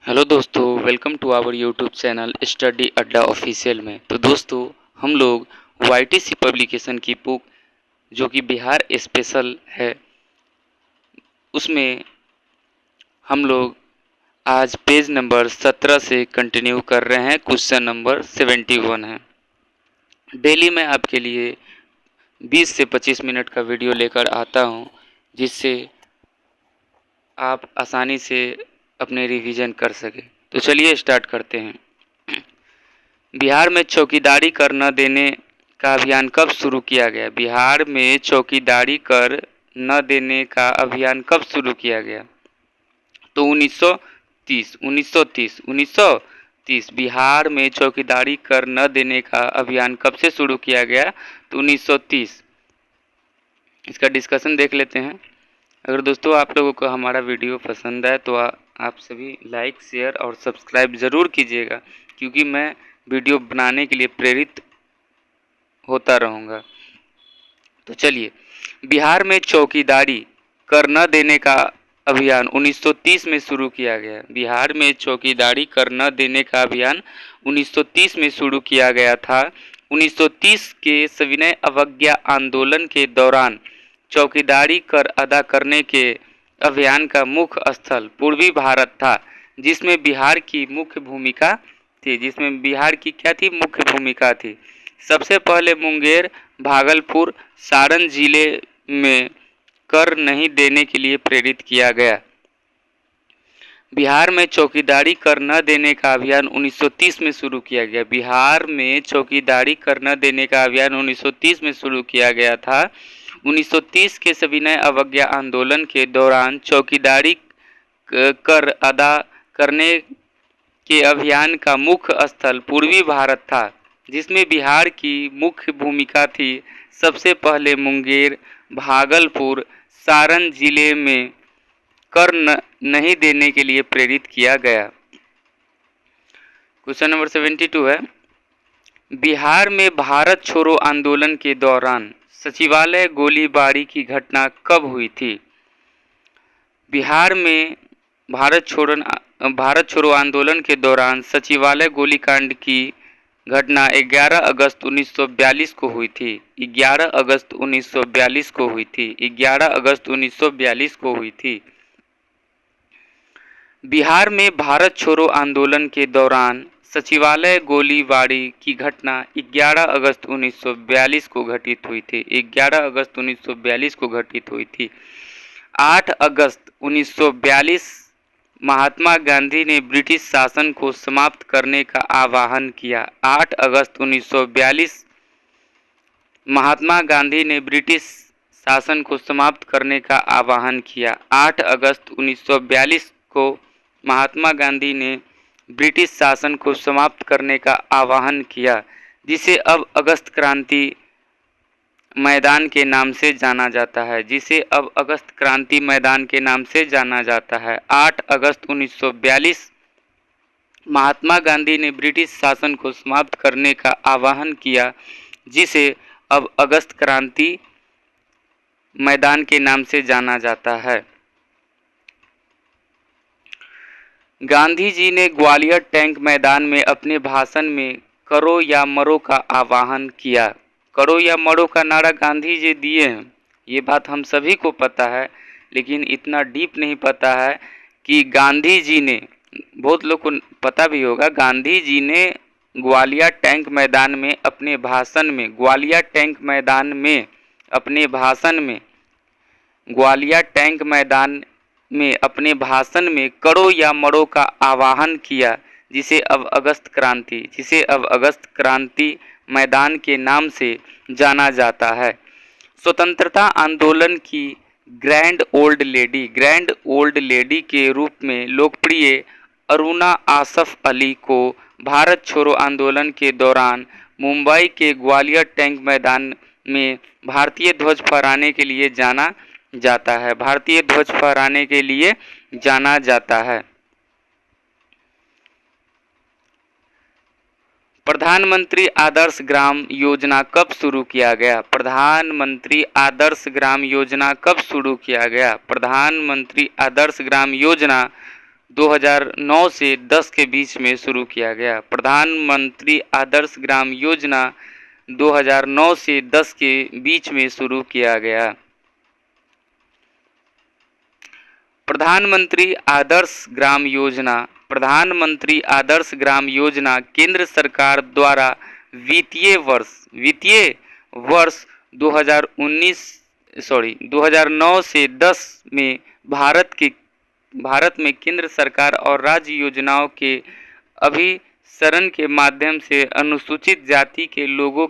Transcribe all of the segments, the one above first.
Hello दोस्तों, welcome to our YouTube channel Study Adda official में। तो दोस्तों, हम लोग वाईटीसी पब्लिकेशन की बुक जो कि बिहार स्पेशल है, उसमें हम लोग आज पेज नंबर 17 से कंटिन्यू कर रहे हैं। क्वेश्चन नंबर 71 है। डेली मैं आपके लिए 20 से 25 मिनट का वीडियो लेकर आता हूं, जिससे आप आसानी से अपने रिवीजन कर सकें। तो चलिए स्टार्ट करते हैं। बिहार में चौकीदारी कर न देने का अभियान कब शुरू किया गया? बिहार में चौकीदारी कर न देने का अभियान कब शुरू किया गया? तो 1930 बिहार में चौकीदारी कर न देने का अभियान कब से शुरू किया गया? तो 1930। इसका डिस्कशन देख लेते हैं। अगर दोस्तों आप लोगों को हमारा वीडियो पसंद आए तो आप सभी लाइक, शेयर और सब्सक्राइब ज़रूर कीजिएगा, क्योंकि मैं वीडियो बनाने के लिए प्रेरित होता रहूँगा। तो चलिए, बिहार में चौकीदारी कर न देने का अभियान 1930 में शुरू किया गया। बिहार में चौकीदारी कर न देने का अभियान 1930 में शुरू किया गया था। 1930 के सविनय अवज्ञा आंदोलन के दौरान चौकीदारी कर अदा करने के अभियान का मुख्य स्थल पूर्वी भारत था, जिसमें बिहार की मुख्य भूमिका थी। क्या थी? मुख्य भूमिका थी। सबसे पहले मुंगेर, भागलपुर, सारण जिले में कर नहीं देने के लिए प्रेरित किया गया। बिहार में चौकीदारी कर न देने का अभियान 1930 में शुरू किया गया। बिहार में चौकीदारी कर न देने का अभियान 1930 में शुरू किया गया था। 1930 के सविनय अवज्ञा आंदोलन के दौरान चौकीदारी कर अदा करने के अभियान का मुख्य स्थल पूर्वी भारत था, जिसमें बिहार की मुख्य भूमिका थी। सबसे पहले मुंगेर, भागलपुर, सारण जिले में कर नहीं देने के लिए प्रेरित किया गया। क्वेश्चन नंबर 72 है। बिहार में भारत छोड़ो आंदोलन के दौरान सचिवालय गोलीबारी की घटना कब हुई थी? बिहार में भारत छोड़ो आंदोलन के दौरान सचिवालय गोलीकांड की घटना 11 अगस्त 1942 को हुई थी। 11 अगस्त 1942 को हुई थी। 11 अगस्त 1942 को हुई थी। बिहार में भारत छोड़ो आंदोलन के दौरान सचिवालय गोलीबारी की घटना 11 अगस्त 1942 को घटित हुई थी। 11 अगस्त 1942 को घटित हुई थी। 8 अगस्त 1942 महात्मा गांधी ने ब्रिटिश शासन को समाप्त करने का आह्वान किया। 8 अगस्त 1942 महात्मा गांधी ने ब्रिटिश शासन को समाप्त करने का आह्वान किया। 8 अगस्त 1942 को महात्मा गांधी ने ब्रिटिश शासन को समाप्त करने का आह्वान किया, जिसे अब अगस्त क्रांति मैदान के नाम से जाना जाता है। जिसे अब अगस्त क्रांति मैदान के नाम से जाना जाता है। 8 अगस्त 1942 महात्मा गांधी ने ब्रिटिश शासन को समाप्त करने का आह्वान किया, जिसे अब अगस्त क्रांति मैदान के नाम से जाना जाता है। गांधी जी ने ग्वालियर टैंक मैदान में अपने भाषण में करो या मरो का आह्वान किया। करो या मरो का नारा गांधी जी दिए हैं, ये बात हम सभी को पता है, लेकिन इतना डीप नहीं पता है कि गांधी जी ने, बहुत लोग को पता भी होगा, गांधी जी ने ग्वालियर टैंक मैदान में अपने भाषण में, ग्वालियर टैंक मैदान में अपने भाषण में, ग्वालियर टैंक मैदान में अपने भाषण में करो या मरो का आह्वान किया, जिसे अब अगस्त क्रांति मैदान के नाम से जाना जाता है। स्वतंत्रता आंदोलन की ग्रैंड ओल्ड लेडी के रूप में लोकप्रिय अरुणा आसफ अली को भारत छोड़ो आंदोलन के दौरान मुंबई के ग्वालियर टैंक मैदान में भारतीय ध्वज फहराने के लिए जाना जाता है। भारतीय ध्वज फहराने के लिए जाना जाता है। प्रधानमंत्री आदर्श ग्राम योजना कब शुरू किया गया? प्रधानमंत्री आदर्श ग्राम योजना कब शुरू किया गया? प्रधानमंत्री आदर्श ग्राम योजना 2009 से 10 के बीच में शुरू किया गया। प्रधानमंत्री आदर्श ग्राम योजना 2009 से 10 के बीच में शुरू किया गया। प्रधानमंत्री आदर्श ग्राम योजना, प्रधानमंत्री आदर्श ग्राम योजना केंद्र सरकार द्वारा वित्तीय वर्ष 2009 से 10 में भारत में केंद्र सरकार और राज्य योजनाओं के अभिसरण के माध्यम से अनुसूचित जाति के लोगों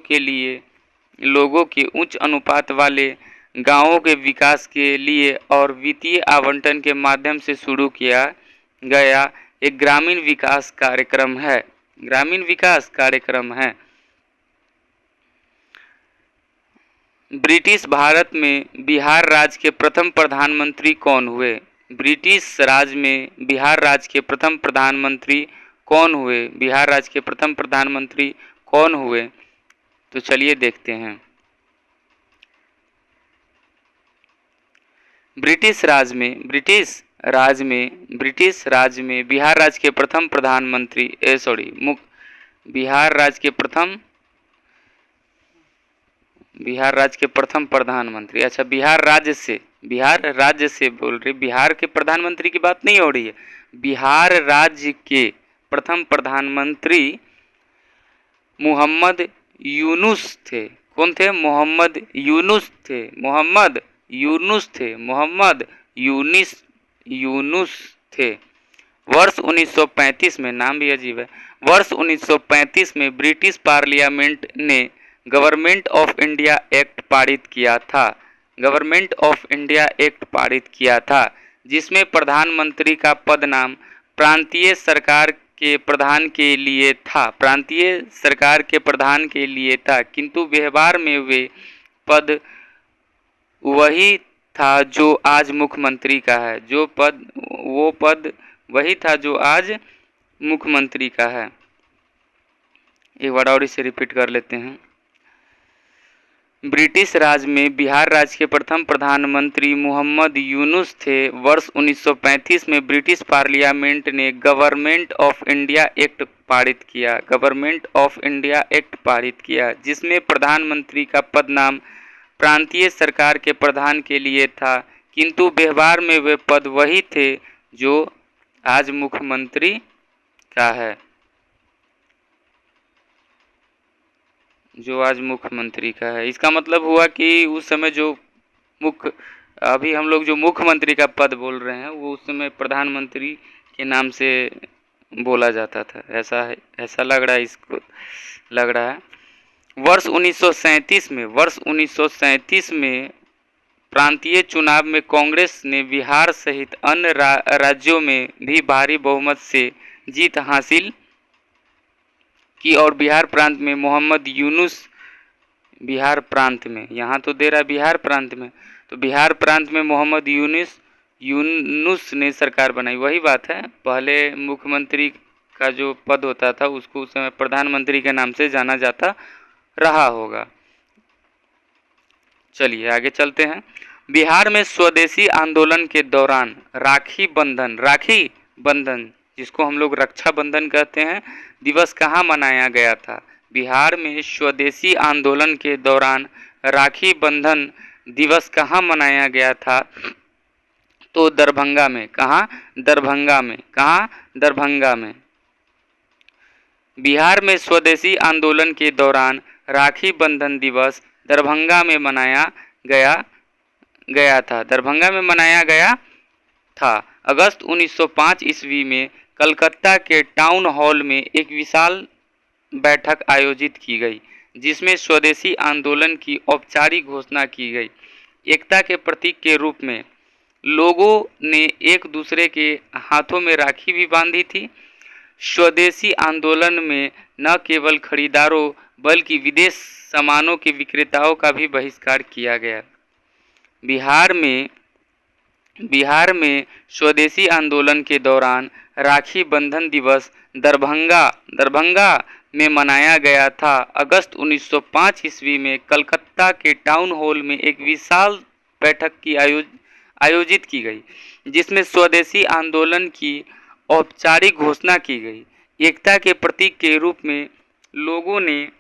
के उच्च अनुपात वाले गांवों के विकास के लिए और वित्तीय आवंटन के माध्यम से शुरू किया गया एक ग्रामीण विकास कार्यक्रम है। ब्रिटिश भारत में बिहार राज्य के प्रथम प्रधानमंत्री कौन हुए? ब्रिटिश राज में बिहार राज्य के प्रथम प्रधानमंत्री कौन हुए? बिहार राज्य के प्रथम प्रधानमंत्री कौन हुए? तो चलिए देखते हैं। ब्रिटिश राज में बिहार राज्य के प्रथम प्रधानमंत्री बिहार राज्य के प्रथम प्रधानमंत्री, अच्छा बिहार राज्य से बोल रहे, बिहार के प्रधानमंत्री की बात नहीं हो रही है। बिहार राज्य के प्रथम प्रधानमंत्री मोहम्मद यूनुस थे। कौन थे? मोहम्मद यूनुस थे। वर्ष 1935 में, नाम भी अजीब है, वर्ष 1935 में ब्रिटिश पार्लियामेंट ने गवर्नमेंट ऑफ इंडिया एक्ट पारित किया था, जिसमें प्रधानमंत्री का पद नाम प्रांतीय सरकार के प्रधान के लिए था, किंतु व्यवहार में वे पद वही था जो आज मुख्यमंत्री का है। वो पद वही था जो आज मुख्यमंत्री का है। एक बार और इसे रिपीट कर लेते हैं। ब्रिटिश राज में बिहार राज्य के प्रथम प्रधानमंत्री मोहम्मद यूनुस थे। वर्ष 1935 में ब्रिटिश पार्लियामेंट ने गवर्नमेंट ऑफ इंडिया एक्ट पारित किया, जिसमें प्रधानमंत्री का पद नाम प्रांतीय सरकार के प्रधान के लिए था, किंतु व्यवहार में वे पद वही थे जो आज मुख्यमंत्री का है। इसका मतलब हुआ कि उस समय अभी हम लोग जो मुख्यमंत्री का पद बोल रहे हैं वो उस समय प्रधानमंत्री के नाम से बोला जाता था। ऐसा लग रहा है। वर्ष 1937 में प्रांतीय चुनाव में कांग्रेस ने बिहार सहित अन्य राज्यों में भी भारी बहुमत से जीत हासिल की और बिहार प्रांत में मोहम्मद यूनुस बिहार प्रांत में मोहम्मद यूनुस ने सरकार बनाई। वही बात है, पहले मुख्यमंत्री का जो पद होता था उसको उस समय प्रधानमंत्री के नाम से जाना जाता रहा होगा। चलिए आगे चलते हैं। बिहार में स्वदेशी आंदोलन के दौरान राखी बंधन जिसको हम लोग रक्षाबंधन कहते हैं दिवस कहाँ मनाया गया था? बिहार में स्वदेशी आंदोलन के दौरान राखी बंधन दिवस कहाँ मनाया गया था? तो दरभंगा में। कहाँ? दरभंगा में। बिहार में स्वदेशी आंदोलन के दौरान राखी बंधन दिवस दरभंगा में मनाया गया था। अगस्त 1905 ईस्वी में कलकत्ता के टाउन हॉल में एक विशाल बैठक आयोजित की गई, जिसमें स्वदेशी आंदोलन की औपचारिक घोषणा की गई। एकता के प्रतीक के रूप में लोगों ने एक दूसरे के हाथों में राखी भी बांधी थी। स्वदेशी आंदोलन में न केवल खरीदारों बल्कि विदेश सामानों के विक्रेताओं का भी बहिष्कार किया गया। बिहार में स्वदेशी आंदोलन के दौरान राखी बंधन दिवस दरभंगा में मनाया गया था। अगस्त 1905 ईस्वी में कलकत्ता के टाउन हॉल में एक विशाल बैठक की आयोजित की गई, जिसमें स्वदेशी आंदोलन की औपचारिक घोषणा की गई। एकता के प्रतीक के रूप में लोगों ने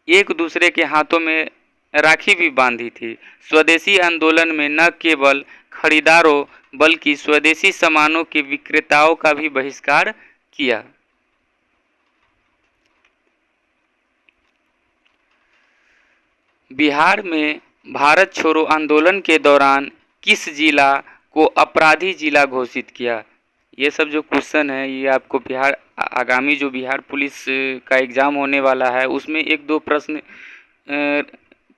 एक दूसरे के हाथों में राखी भी बांधी थी। स्वदेशी आंदोलन में न केवल खरीदारों बल्कि स्वदेशी सामानों के विक्रेताओं का भी बहिष्कार किया। बिहार में भारत छोड़ो आंदोलन के दौरान किस जिला को अपराधी जिला घोषित किया? ये सब जो क्वेश्चन है ये आपको बिहार आगामी जो बिहार पुलिस का एग्ज़ाम होने वाला है उसमें एक दो प्रश्न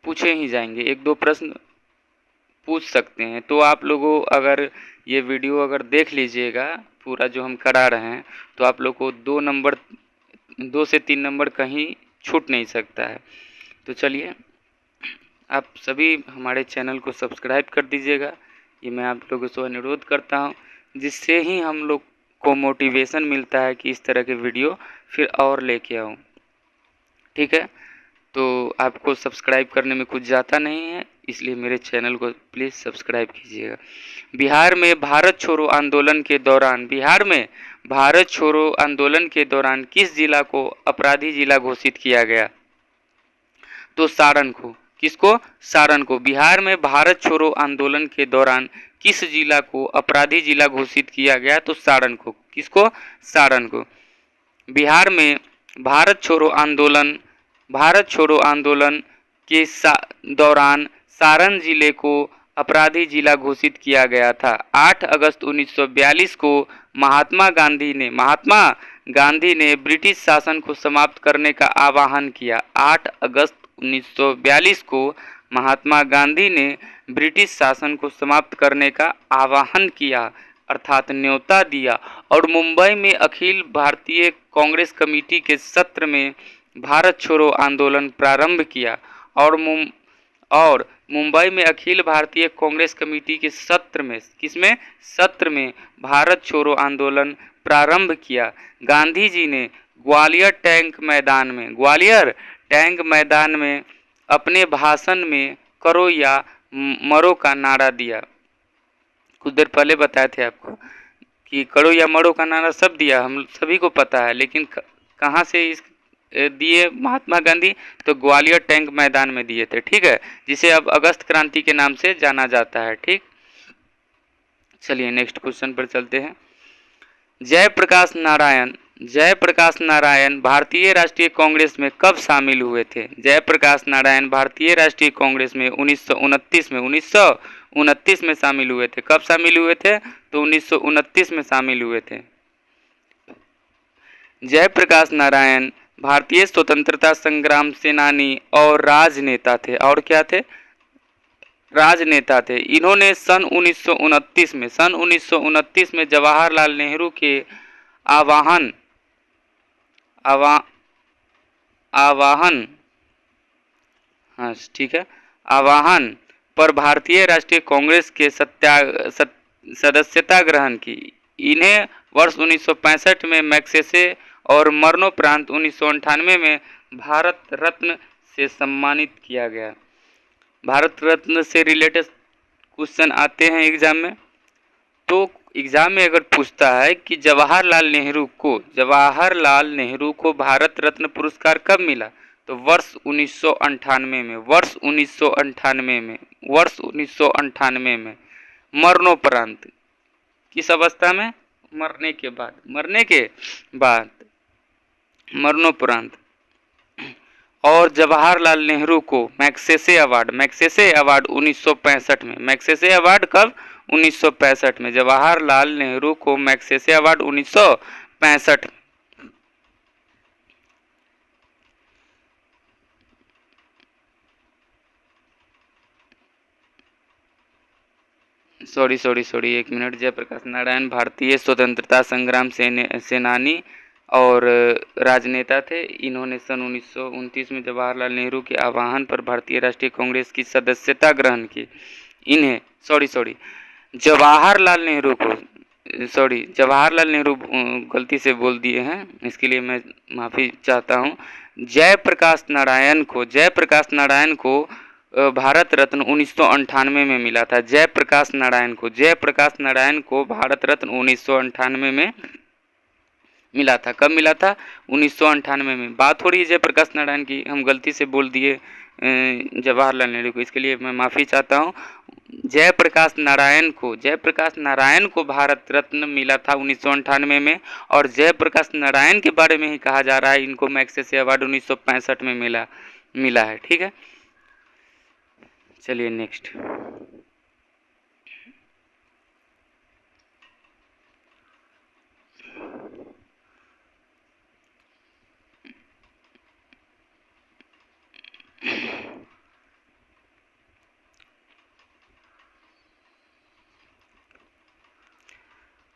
पूछे ही जाएंगे, एक दो प्रश्न पूछ सकते हैं। तो आप लोगों अगर ये वीडियो अगर देख लीजिएगा पूरा जो हम करा रहे हैं तो आप लोग को 2 से 3 नंबर कहीं छूट नहीं सकता है। तो चलिए आप सभी हमारे चैनल को सब्सक्राइब कर दीजिएगा, ये मैं आप लोगों से अनुरोध करता हूँ, जिससे ही हम लोग को मोटिवेशन मिलता है कि इस तरह के वीडियो फिर और लेके आऊँ। ठीक है, तो आपको सब्सक्राइब करने में कुछ जाता नहीं है, इसलिए मेरे चैनल को प्लीज़ सब्सक्राइब कीजिएगा। बिहार में भारत छोड़ो आंदोलन के दौरान किस जिला को अपराधी जिला घोषित किया गया? तो सारण को। किसको? सारण को। बिहार में भारत छोड़ो आंदोलन के दौरान किस जिला को अपराधी जिला घोषित किया गया? तो सारण को। किसको? सारण को। बिहार में भारत छोड़ो आंदोलन के दौरान सारण जिले को अपराधी जिला घोषित किया गया था। 8 अगस्त 1942 को महात्मा गांधी ने ब्रिटिश शासन को समाप्त करने का आह्वान किया। 8 अगस्त 1942 को महात्मा गांधी ने ब्रिटिश शासन को समाप्त करने का आह्वान किया, अर्थात न्योता दिया, और मुंबई में अखिल भारतीय कांग्रेस कमेटी के सत्र में भारत छोड़ो आंदोलन प्रारंभ किया। और मुंबई में अखिल भारतीय कांग्रेस कमेटी के सत्र में भारत छोड़ो आंदोलन प्रारंभ किया। गांधी जी ने ग्वालियर टैंक मैदान में अपने भाषण में करो या मरो का नारा दिया। कुछ देर पहले बताए थे आपको कि करो या मरो का नारा सब दिया, हम सभी को पता है, लेकिन कहाँ से इस दिए महात्मा गांधी? तो ग्वालियर टैंक मैदान में दिए थे। ठीक है, जिसे अब अगस्त क्रांति के नाम से जाना जाता है। ठीक, चलिए नेक्स्ट क्वेश्चन पर चलते हैं। जयप्रकाश नारायण भारतीय राष्ट्रीय कांग्रेस में कब शामिल हुए थे? जयप्रकाश नारायण भारतीय राष्ट्रीय कांग्रेस में 1929 में शामिल हुए थे। कब शामिल हुए थे? तो 1929 में शामिल हुए थे। जयप्रकाश नारायण भारतीय स्वतंत्रता संग्राम सेनानी और राजनेता थे। और क्या थे? राजनेता थे। इन्होंने सन 1929 में जवाहरलाल नेहरू के आह्वान पर भारतीय राष्ट्रीय कांग्रेस के सदस्यता ग्रहण की। इन्हें वर्ष 1965 में मैग्सेसे और मरणोपरांत 1998 में भारत रत्न से सम्मानित किया गया। भारत रत्न से रिलेटेड क्वेश्चन आते हैं एग्जाम में। तो एग्जाम में अगर पूछता है कि जवाहरलाल नेहरू को भारत रत्न पुरस्कार कब मिला? तो वर्ष 1998 में मरणोपरांत। किस अवस्था में? मरने के बाद मरणोपरांत। और जवाहरलाल नेहरू को मैग्सेसे अवार्ड 1965 में। मैग्सेसे अवार्ड कब? 1965 में। जवाहरलाल नेहरू को मैग्सेसे अवार्ड 1965 में। सॉरी एक मिनट। जयप्रकाश नारायण भारतीय स्वतंत्रता संग्राम सेनानी और राजनेता थे। इन्होंने सन 1929 में जवाहरलाल नेहरू के आह्वान पर भारतीय राष्ट्रीय कांग्रेस की सदस्यता ग्रहण की। इन्हें जवाहरलाल नेहरू गलती से बोल दिए हैं, इसके लिए मैं माफ़ी चाहता हूँ। जयप्रकाश नारायण को भारत रत्न 1998 में मिला था। जयप्रकाश नारायण को भारत रत्न 1998 में मिला था। कब मिला था? 1998 में। बात हो रही है जयप्रकाश नारायण की, हम गलती से बोल दिए जवाहरलाल नेहरू को, इसके लिए मैं माफ़ी चाहता हूँ। जयप्रकाश नारायण को भारत रत्न मिला था 1998 में, और जयप्रकाश नारायण के बारे में ही कहा जा रहा है इनको मैग्सेसे अवार्ड 1965 में मिला है। ठीक है, चलिए नेक्स्ट।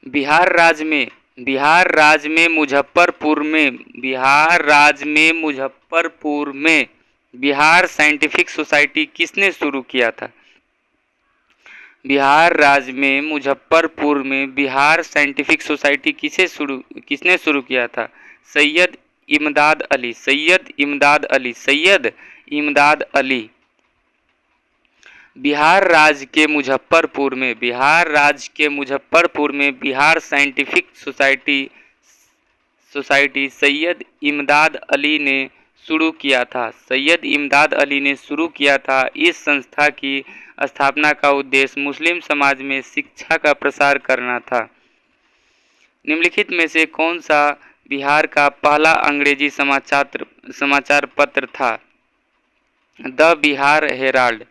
बिहार राज्य में मुजफ्फरपुर में बिहार साइंटिफिक सोसाइटी किसने शुरू किया था? बिहार राज्य में मुजफ्फरपुर में बिहार साइंटिफिक सोसाइटी किसने शुरू किया था? सैयद इमदाद अली। बिहार राज्य के मुजफ्फरपुर में बिहार साइंटिफिक सोसाइटी सैयद इमदाद अली ने शुरू किया था। इस संस्था की स्थापना का उद्देश्य मुस्लिम समाज में शिक्षा का प्रसार करना था। निम्नलिखित में से कौन सा बिहार का पहला अंग्रेजी समाचार पत्र था? The Bihar Herald.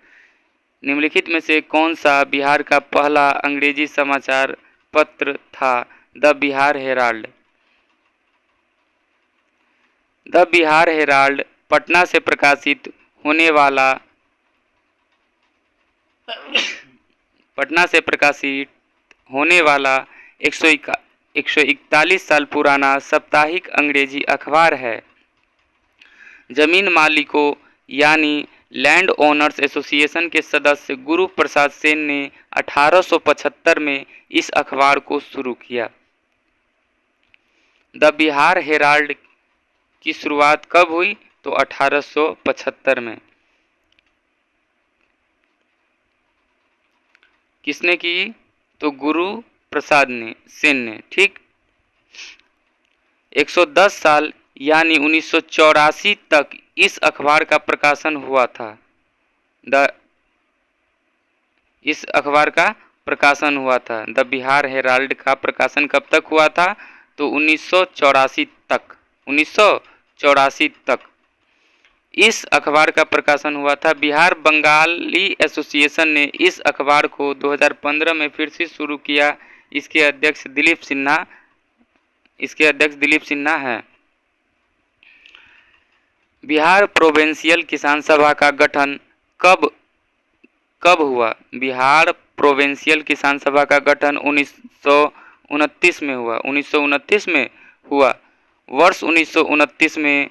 निम्नलिखित में से कौन सा बिहार का पहला अंग्रेजी समाचार पत्र था? The Bihar Herald. The Bihar Herald Patna से प्रकाशित होने वाला 141 साल पुराना साप्ताहिक अंग्रेजी अखबार है। जमीन मालिकों यानी लैंड ओनर्स एसोसिएशन के सदस्य गुरु प्रसाद सेन ने 1875 में इस अखबार को शुरू किया। द बिहार हेराल्ड की शुरुआत कब हुई? तो 1875 में। किसने की? तो गुरु प्रसाद सेन ने। ठीक, 110 साल यानी 1984 तक इस अखबार का प्रकाशन हुआ था। द बिहार हेराल्ड का प्रकाशन कब तक हुआ था? तो 1984 तक इस अखबार का प्रकाशन हुआ था। बिहार बंगाली एसोसिएशन ने इस अखबार को 2015 में फिर से शुरू किया। इसके अध्यक्ष दिलीप सिन्हा हैं। बिहार प्रोविंशियल किसान सभा का गठन कब हुआ? बिहार प्रोविंशियल किसान सभा का गठन 1929 में हुआ। वर्ष 1929 में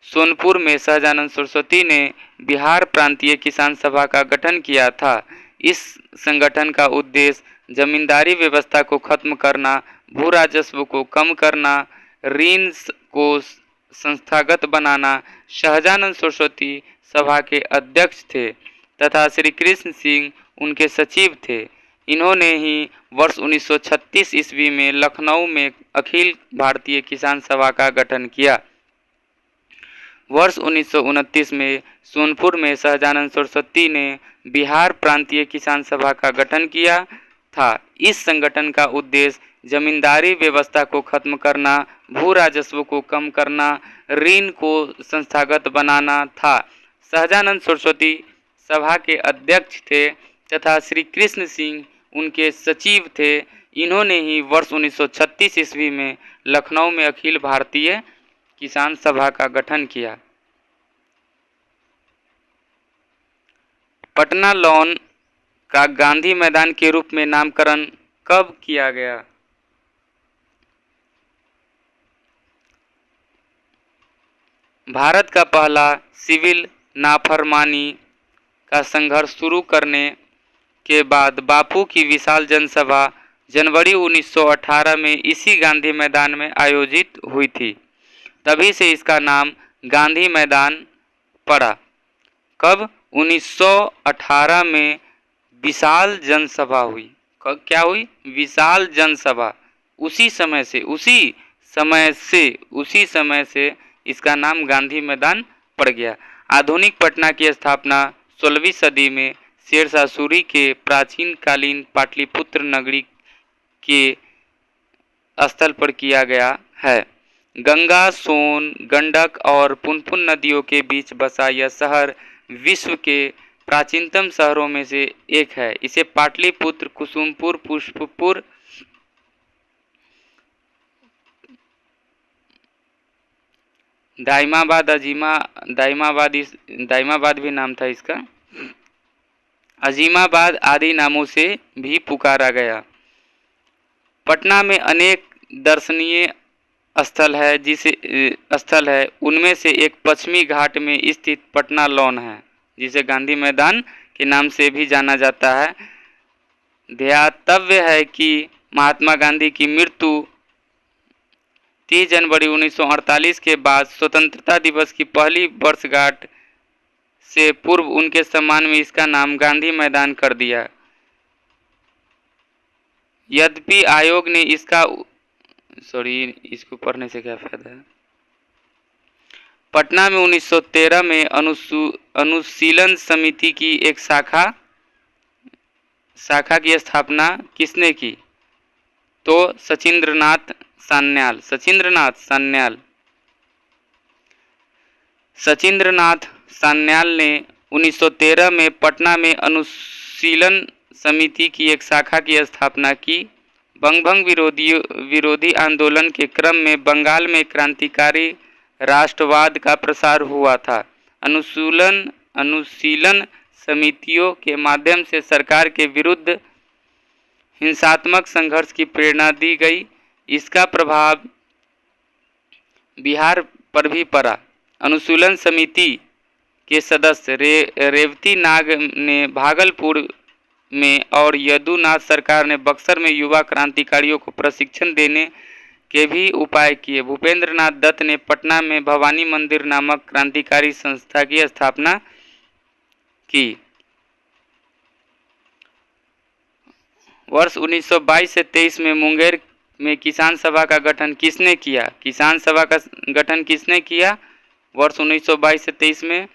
सोनपुर में सहजानंद सरस्वती ने बिहार प्रांतीय किसान सभा का गठन किया था। इस संगठन का उद्देश्य जमींदारी व्यवस्था को खत्म करना, भू राजस्व को कम करना, ऋण को संस्थागत बनाना। सहजानंद सरस्वती सभा के अध्यक्ष थे तथा श्री कृष्ण सिंह उनके सचिव थे। इन्होंने ही वर्ष 1936 ईस्वी में लखनऊ में अखिल भारतीय किसान सभा का गठन किया। वर्ष 1929 में सोनपुर में सहजानंद सरस्वती ने बिहार प्रांतीय किसान सभा का गठन किया था। इस संगठन का उद्देश्य जमींदारी व्यवस्था को खत्म करना, भू राजस्व को कम करना, ऋण को संस्थागत बनाना था। सहजानंद सरस्वती सभा के अध्यक्ष थे तथा श्री कृष्ण सिंह उनके सचिव थे। इन्होंने ही वर्ष 1936 ईस्वी में लखनऊ में अखिल भारतीय किसान सभा का गठन किया। पटना लॉन का गांधी मैदान के रूप में नामकरण कब किया गया? भारत का पहला सिविल नाफरमानी का संघर्ष शुरू करने के बाद बापू की विशाल जनसभा जनवरी 1918 में इसी गांधी मैदान में आयोजित हुई थी। तभी से इसका नाम गांधी मैदान पड़ा। कब? 1918 में विशाल जनसभा हुई। क्या हुई? विशाल जनसभा। उसी उसी समय से इसका नाम गांधी मैदान पड़ गया। आधुनिक पटना की स्थापना 16वीं सदी में शेरशाह सूरी के प्राचीन कालीन पाटलिपुत्र नगरी के स्थल पर किया गया है। गंगा, सोन, गंडक और पुनपुन नदियों के बीच बसा यह शहर विश्व के प्राचीनतम शहरों में से एक है। इसे पाटलिपुत्र, कुसुमपुर, पुष्पपुर, दाइमाबाद भी नाम था इसका, अजीमाबाद आदि नामों से भी पुकारा गया। पटना में अनेक दर्शनीय स्थल है, उनमें से एक पश्चिमी घाट में स्थित पटना लॉन है, जिसे गांधी मैदान के नाम से भी जाना जाता है। ध्यातव्य है कि महात्मा गांधी की मृत्यु 30 जनवरी 1948 के बाद स्वतंत्रता दिवस की पहली वर्षगांठ से पूर्व उनके सम्मान में इसका नाम गांधी मैदान कर दिया। यद्यपि आयोग ने इसको पढ़ने से क्या फायदा है। पटना में 1913 में अनुशीलन समिति की एक शाखा की स्थापना किसने की? तो सचिंद्रनाथ सान्याल ने 1913 में पटना में अनुशीलन समिति की एक शाखा की स्थापना की। बंगभंग विरोधी आंदोलन के क्रम में बंगाल में क्रांतिकारी राष्ट्रवाद का प्रसार हुआ था। अनुशीलन समितियों के माध्यम से सरकार के विरुद्ध हिंसात्मक संघर्ष की प्रेरणा दी गई। इसका प्रभाव बिहार पर भी पड़ा। अनुशीलन समिति के सदस्य रेवती नाग ने भागलपुर में और यदुनाथ सरकार ने बक्सर में युवा क्रांतिकारियों को प्रशिक्षण देने के भी उपाय किए। भूपेंद्र नाथ दत्त ने पटना में भवानी मंदिर नामक क्रांतिकारी संस्था की स्थापना की। वर्ष 1922 से 23 में मुंगेर में किसान सभा का गठन किसने किया? वर्ष 1922 से 23 में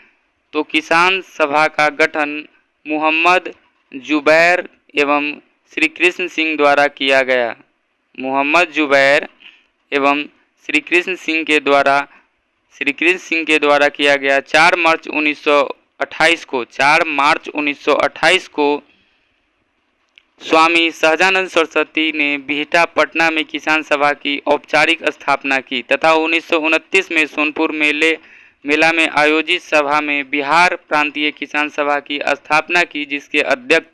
तो किसान सभा का गठन मोहम्मद जुबैर एवं श्री कृष्ण सिंह द्वारा किया गया। श्री कृष्ण सिंह के द्वारा किया गया। 4 मार्च 1928 को स्वामी सहजानंद सरस्वती ने बिहटा पटना में किसान सभा की औपचारिक स्थापना की तथा 1929 में सोनपुर मेला में आयोजित सभा में बिहार प्रांतीय किसान सभा की स्थापना की, जिसके अध्यक्ष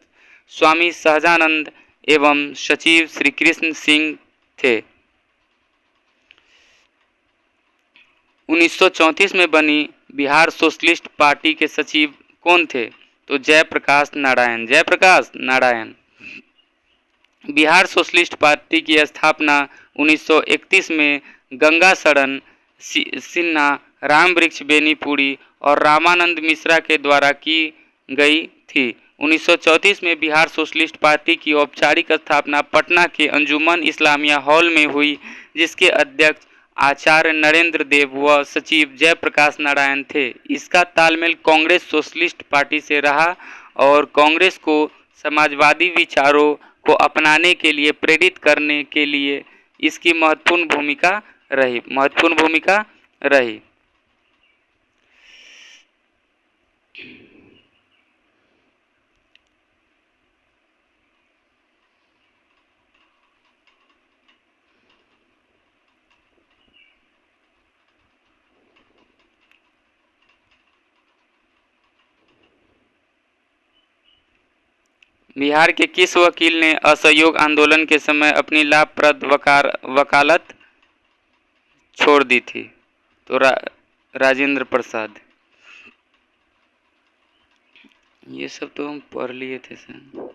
स्वामी सहजानंद एवं सचिव श्री कृष्ण सिंह थे। 1934 में बनी बिहार सोशलिस्ट पार्टी के सचिव कौन थे? तो जयप्रकाश नारायण। बिहार सोशलिस्ट पार्टी की स्थापना 1931 में गंगा शरण सिन्हा, रामवृक्ष बेनीपुरी और रामानंद मिश्रा के द्वारा की गई थी। 1934 में बिहार सोशलिस्ट पार्टी की औपचारिक स्थापना पटना के अंजुमन इस्लामिया हॉल में हुई, जिसके अध्यक्ष आचार्य नरेंद्र देव व सचिव जयप्रकाश नारायण थे। इसका तालमेल कांग्रेस सोशलिस्ट पार्टी से रहा और कांग्रेस को समाजवादी विचारों को अपनाने के लिए प्रेरित करने के लिए इसकी महत्वपूर्ण भूमिका रही। बिहार के किस वकील ने असहयोग आंदोलन के समय अपनी लाभप्रद वकालत छोड़ दी थी? तो राजेंद्र प्रसाद। ये सब तो हम पढ़ लिए थे सर।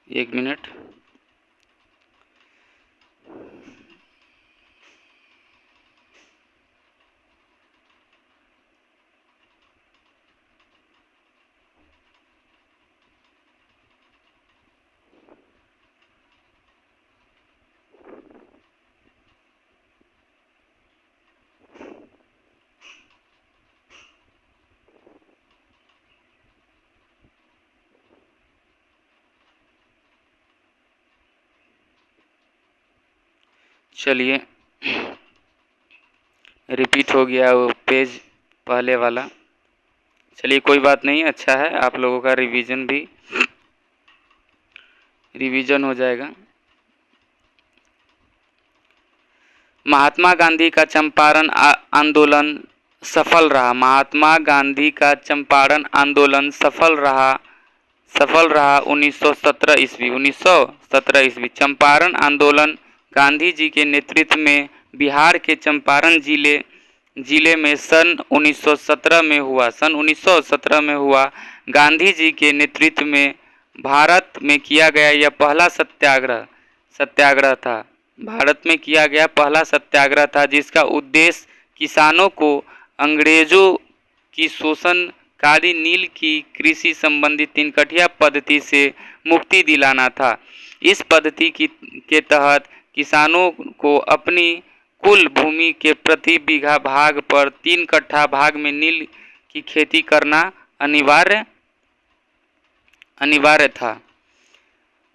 एक मिनट। चलिए, रिपीट हो गया वो पेज पहले वाला। चलिए कोई बात नहीं, अच्छा है, आप लोगों का रिवीजन हो जाएगा। महात्मा गांधी का चंपारण आंदोलन सफल रहा। महात्मा गांधी का चंपारण आंदोलन सफल रहा 1917 ईस्वी। 1917 ईस्वी चंपारण आंदोलन गांधी जी के नेतृत्व में बिहार के चंपारण जिले में सन 1917 में हुआ। सन 1917 में हुआ। गांधी जी के नेतृत्व में भारत में किया गया यह पहला सत्याग्रह था। भारत में किया गया पहला सत्याग्रह था, जिसका उद्देश्य किसानों को अंग्रेजों की शोषणकारी नील की कृषि संबंधी तिनकठिया पद्धति से मुक्ति दिलाना था। इस पद्धति के तहत किसानों को अपनी कुल भूमि के प्रति बीघा भाग पर 3 कट्ठा भाग में नील की खेती करना अनिवार्य था।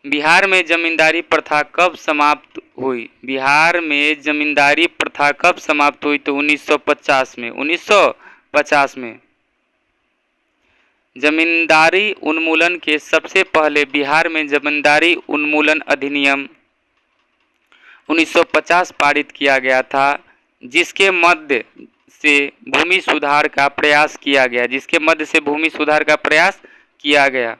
बिहार में जमींदारी प्रथा कब समाप्त हुई? बिहार में जमींदारी प्रथा कब समाप्त हुई? तो 1950 में। 1950 में जमींदारी उन्मूलन के सबसे पहले बिहार में जमींदारी उन्मूलन अधिनियम 1950 पारित किया गया था, जिसके मध्य से भूमि सुधार का प्रयास किया गया।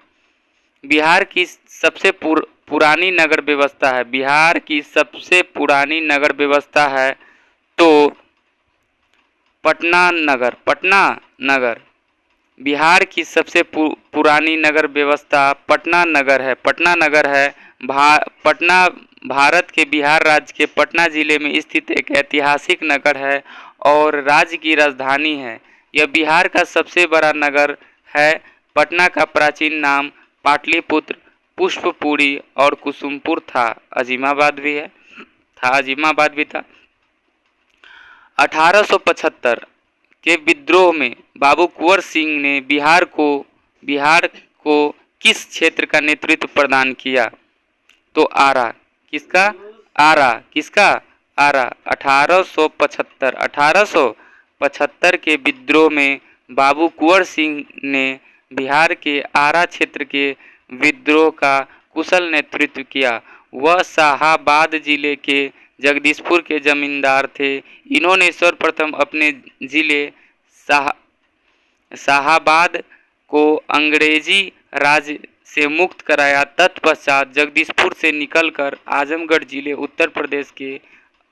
बिहार की सबसे पुरानी नगर व्यवस्था है। बिहार की सबसे पुरानी नगर व्यवस्था है तो पटना नगर। बिहार की सबसे पुरानी नगर व्यवस्था पटना नगर है। पटना भारत के बिहार राज्य के पटना जिले में स्थित एक ऐतिहासिक नगर है और राज्य की राजधानी है। यह बिहार का सबसे बड़ा नगर है। पटना का प्राचीन नाम पाटलिपुत्र, पुष्पपुरी और कुसुमपुर था। अजीमाबाद भी था। 1875 के विद्रोह में बाबू कुंवर सिंह ने बिहार को किस क्षेत्र का नेतृत्व प्रदान किया? तो आरा। किसका? आरा। 1875 के विद्रोह में बाबू कुंवर सिंह ने बिहार के आरा क्षेत्र के विद्रोह का कुशल नेतृत्व किया। वह शाहाबाद जिले के जगदीशपुर के जमींदार थे। इन्होंने सर्वप्रथम अपने जिले शाहाबाद को अंग्रेजी राज से मुक्त कराया। तत्पश्चात जगदीशपुर से निकलकर आजमगढ़ जिले उत्तर प्रदेश के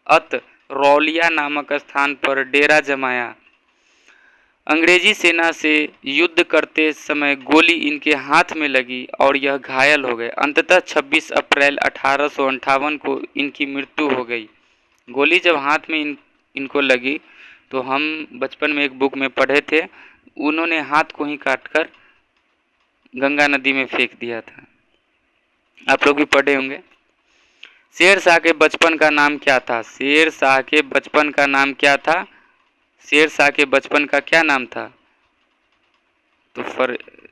अतरौलिया नामक स्थान पर डेरा जमाया। अंग्रेजी सेना से युद्ध करते समय गोली इनके हाथ में लगी और यह घायल हो गए। अंततः 26 अप्रैल 1858 को इनकी मृत्यु हो गई। गोली जब हाथ में इनको लगी तो हम बचपन में एक बुक में पढ़े थे, उन्होंने हाथ को ही काटकर गंगा नदी में फेंक दिया था। आप लोग भी पढ़े होंगे। शेर शाह के बचपन का नाम क्या था? शेर शाह के बचपन का नाम क्या था? शेर शाह के बचपन का क्या नाम था? तो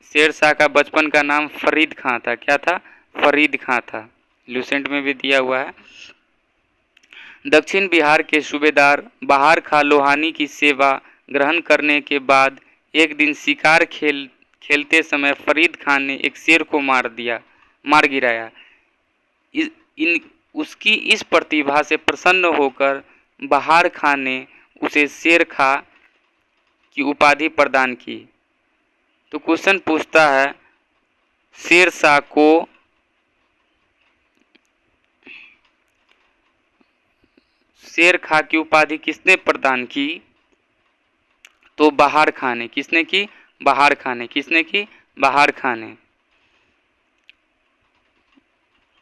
शेर शाह का बचपन का नाम फरीद खां था। क्या था? फरीद खां था। लूसेंट में भी दिया हुआ है। दक्षिण बिहार के सूबेदार बहार खां लोहानी की सेवा ग्रहण करने के बाद एक दिन शिकार खेलते समय फरीद खां ने एक शेर को मार गिराया। उसकी इस प्रतिभा से प्रसन्न होकर बहार खां ने उसे शेर खां की उपाधि प्रदान की। तो क्वेश्चन पूछता है, शेर शाह को शेर खां की उपाधि किसने प्रदान की? तो बहार खां ने। किसने की? बहार खां ने। किसने की? बहार खां ने।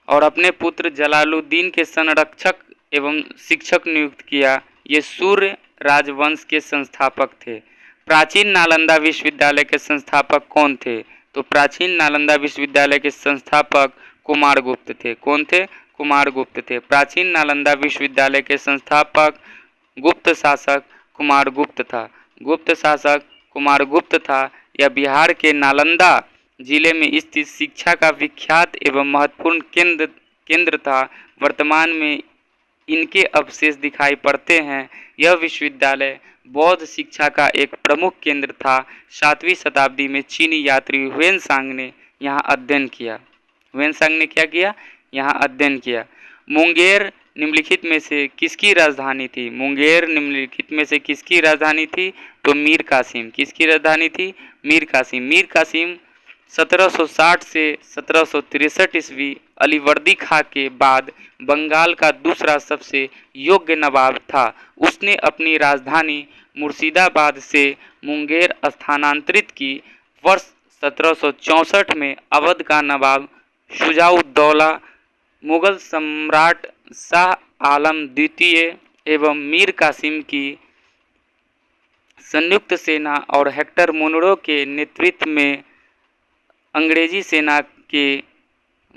और अपने पुत्र जलालुद्दीन के संरक्षक एवं शिक्षक नियुक्त किया। ये सूर्य राजवंश के संस्थापक थे। प्राचीन नालंदा विश्वविद्यालय के संस्थापक कौन थे? तो प्राचीन नालंदा विश्वविद्यालय के संस्थापक कुमारगुप्त थे। कौन थे? कुमारगुप्त थे। प्राचीन नालंदा विश्वविद्यालय के संस्थापक गुप्त शासक कुमारगुप्त था। गुप्त शासक कुमारगुप्त था। यह बिहार के नालंदा जिले में स्थित शिक्षा का विख्यात एवं महत्वपूर्ण केंद्र था। वर्तमान में इनके अवशेष दिखाई पड़ते हैं। यह विश्वविद्यालय बौद्ध शिक्षा का एक प्रमुख केंद्र था। 7वीं शताब्दी में चीनी यात्री हुएनसांग ने यहाँ अध्ययन किया। हुएनसांग ने क्या किया? यहाँ अध्ययन किया। मुंगेर निम्नलिखित में से किसकी राजधानी थी? मुंगेर निम्नलिखित में से किसकी राजधानी थी? तो मीर कासिम। किसकी राजधानी थी? मीर कासिम। मीर कासिम 1760 से 1763 ईस्वी अलीवर्दी खां के बाद बंगाल का दूसरा सबसे योग्य नवाब था। उसने अपनी राजधानी मुर्शिदाबाद से मुंगेर स्थानांतरित की। वर्ष 1764 में अवध का नवाब शुजाउद्दौला मुगल सम्राट शाह आलम द्वितीय एवं मीर कासिम की संयुक्त सेना और हेक्टर मुनरो के नेतृत्व में अंग्रेजी सेना के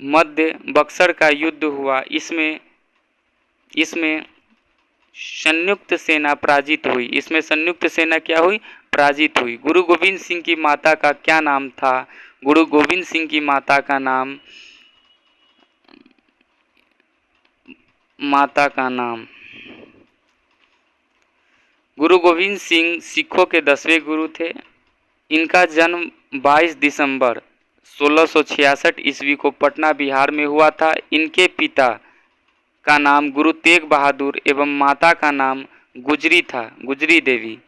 मध्य बक्सर का युद्ध हुआ। इसमें संयुक्त सेना पराजित हुई। इसमें संयुक्त सेना क्या हुई? पराजित हुई। गुरु गोविंद सिंह की माता का क्या नाम था? गुरु गोविंद सिंह की माता का नाम गुरु गोविंद सिंह सिखों के 10वें गुरु थे। इनका जन्म 22 दिसंबर 1666 ईस्वी को पटना बिहार में हुआ था। इनके पिता का नाम गुरु तेग बहादुर एवं माता का नाम गुजरी था, गुजरी देवी।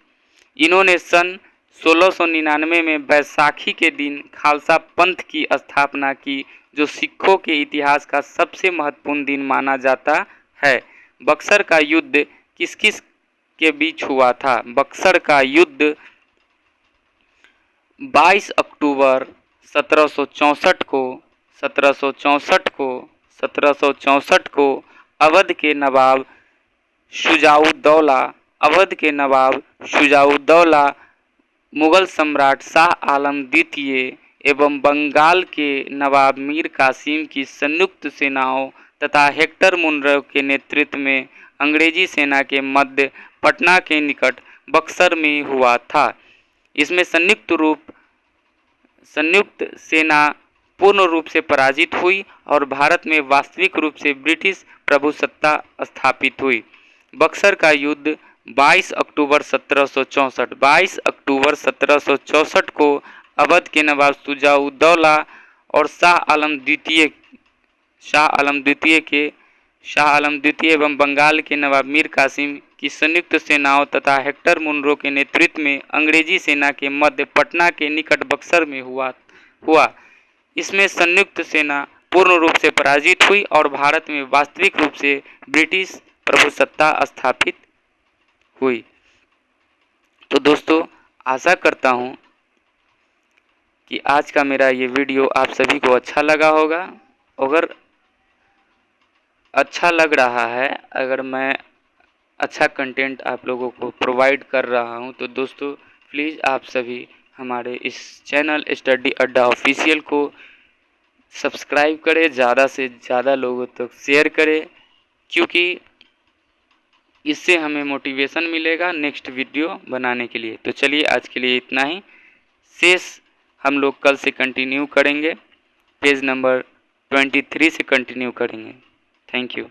इन्होंने सन 1699 में बैसाखी के दिन खालसा पंथ की स्थापना की, जो सिखों के इतिहास का सबसे महत्वपूर्ण दिन माना जाता है। बक्सर का युद्ध किस किस के बीच हुआ था? बक्सर का युद्ध 22 अक्टूबर 1764 को अवध के नवाब शुजाउद्दौला मुगल सम्राट शाह आलम द्वितीय एवं बंगाल के नवाब मीर कासिम की संयुक्त सेनाओं तथा हेक्टर मुनरो के नेतृत्व में अंग्रेजी सेना के मध्य पटना के निकट बक्सर में हुआ था। इसमें संयुक्त सेना पूर्ण रूप से पराजित हुई और भारत में वास्तविक रूप से ब्रिटिश प्रभुसत्ता स्थापित हुई। बक्सर का युद्ध 22 अक्टूबर 1764 को अवध के नवाब शुजाउद्दौला और शाह आलम द्वितीय एवं बंगाल के नवाब मीर कासिम की संयुक्त सेनाओं तथा हेक्टर मुनरो के नेतृत्व में अंग्रेजी सेना के मध्य पटना के निकट बक्सर में हुआ। इसमें संयुक्त सेना पूर्ण रूप से पराजित हुई और भारत में वास्तविक रूप से ब्रिटिश प्रभुसत्ता स्थापित हुई। तो दोस्तों, आशा करता हूँ कि आज का मेरा ये वीडियो आप सभी को अच्छा लगा होगा। अगर अच्छा लग रहा है, अगर मैं अच्छा कंटेंट आप लोगों को प्रोवाइड कर रहा हूं, तो दोस्तों प्लीज़ आप सभी हमारे इस चैनल स्टडी अड्डा ऑफिशियल को सब्सक्राइब करें, ज़्यादा से ज़्यादा लोगों तक शेयर करें, क्योंकि इससे हमें मोटिवेशन मिलेगा नेक्स्ट वीडियो बनाने के लिए। तो चलिए आज के लिए इतना ही। शेष हम लोग कल से कंटिन्यू करेंगे, पेज नंबर 23 से कंटिन्यू करेंगे। Thank you.